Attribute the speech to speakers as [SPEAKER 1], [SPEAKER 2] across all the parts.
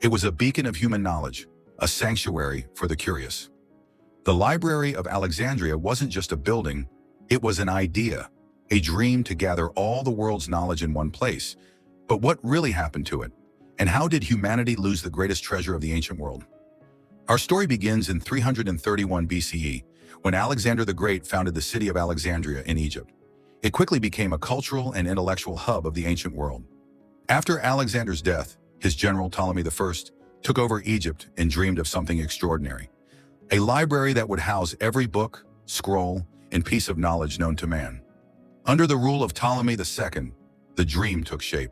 [SPEAKER 1] It was a beacon of human knowledge, a sanctuary for the curious. The Library of Alexandria wasn't just a building, it was an idea, a dream to gather all the world's knowledge in one place. But what really happened to it? And how did humanity lose the greatest treasure of the ancient world? Our story begins in 331 BCE, when Alexander the Great founded the city of Alexandria in Egypt. It quickly became a cultural and intellectual hub of the ancient world. After Alexander's death, his general Ptolemy I took over Egypt and dreamed of something extraordinary. A library that would house every book, scroll, and piece of knowledge known to man. Under the rule of Ptolemy II, the dream took shape.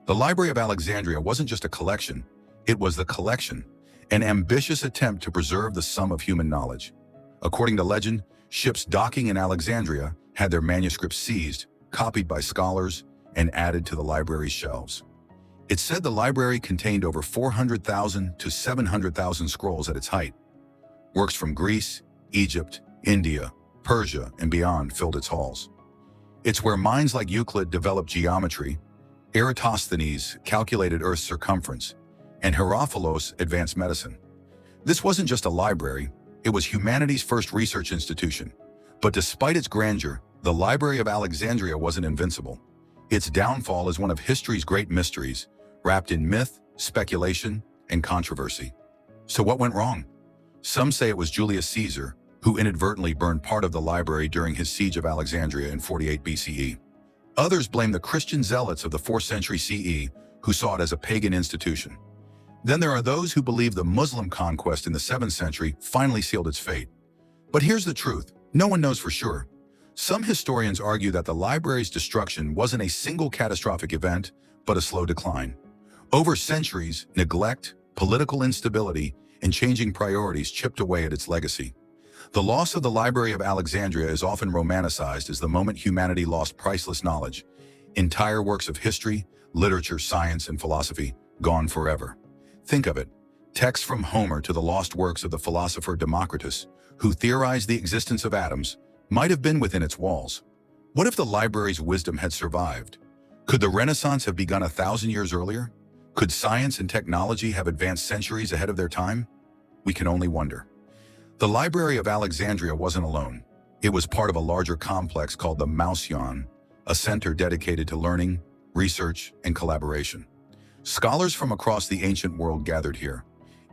[SPEAKER 1] The Library of Alexandria wasn't just a collection, it was the collection, an ambitious attempt to preserve the sum of human knowledge. According to legend, ships docking in Alexandria had their manuscripts seized, copied by scholars, and added to the library's shelves. It's said the library contained over 400,000 to 700,000 scrolls at its height. Works from Greece, Egypt, India, Persia, and beyond filled its halls. It's where minds like Euclid developed geometry, Eratosthenes calculated Earth's circumference, and Herophilos advanced medicine. This wasn't just a library, it was humanity's first research institution. But despite its grandeur, the Library of Alexandria wasn't invincible. Its downfall is one of history's great mysteries, wrapped in myth, speculation, and controversy. So what went wrong? Some say it was Julius Caesar, who inadvertently burned part of the library during his siege of Alexandria in 48 BCE. Others blame the Christian zealots of the 4th century CE, who saw it as a pagan institution. Then there are those who believe the Muslim conquest in the 7th century finally sealed its fate. But here's the truth, no one knows for sure. Some historians argue that the library's destruction wasn't a single catastrophic event, but a slow decline. Over centuries, neglect, political instability, and changing priorities chipped away at its legacy. The loss of the Library of Alexandria is often romanticized as the moment humanity lost priceless knowledge. Entire works of history, literature, science, and philosophy gone forever. Think of it, texts from Homer to the lost works of the philosopher Democritus, who theorized the existence of atoms, might have been within its walls. What if the library's wisdom had survived? Could the Renaissance have begun 1,000 years earlier? Could science and technology have advanced centuries ahead of their time? We can only wonder. The Library of Alexandria wasn't alone. It was part of a larger complex called the Mouseion, a center dedicated to learning, research, and collaboration. Scholars from across the ancient world gathered here,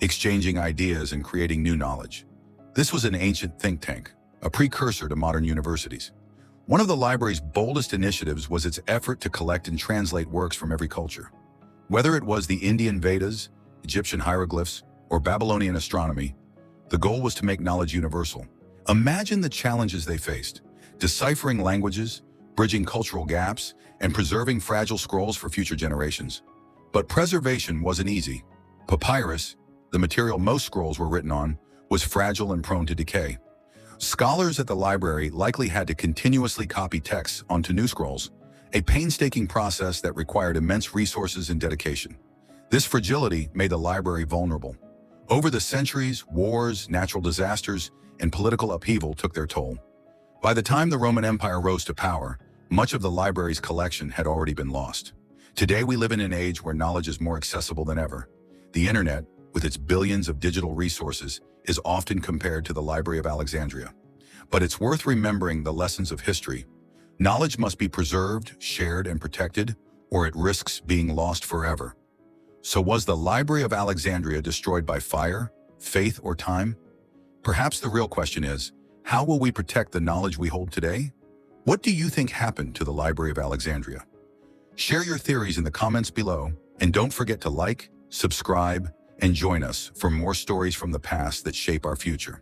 [SPEAKER 1] exchanging ideas and creating new knowledge. This was an ancient think tank, a precursor to modern universities. One of the library's boldest initiatives was its effort to collect and translate works from every culture. Whether it was the Indian Vedas, Egyptian hieroglyphs, or Babylonian astronomy, the goal was to make knowledge universal. Imagine the challenges they faced: deciphering languages, bridging cultural gaps, and preserving fragile scrolls for future generations. But preservation wasn't easy. Papyrus, the material most scrolls were written on, was fragile and prone to decay. Scholars at the library likely had to continuously copy texts onto new scrolls, a painstaking process that required immense resources and dedication. This fragility made the library vulnerable. Over the centuries, wars, natural disasters, and political upheaval took their toll. By the time the Roman Empire rose to power, much of the library's collection had already been lost. Today we live in an age where knowledge is more accessible than ever. The internet, with its billions of digital resources, is often compared to the Library of Alexandria. But it's worth remembering the lessons of history. Knowledge must be preserved, shared, and protected, or it risks being lost forever. So was the Library of Alexandria destroyed by fire, faith, or time? Perhaps the real question is, how will we protect the knowledge we hold today? What do you think happened to the Library of Alexandria? Share your theories in the comments below, and don't forget to like, subscribe, and join us for more stories from the past that shape our future.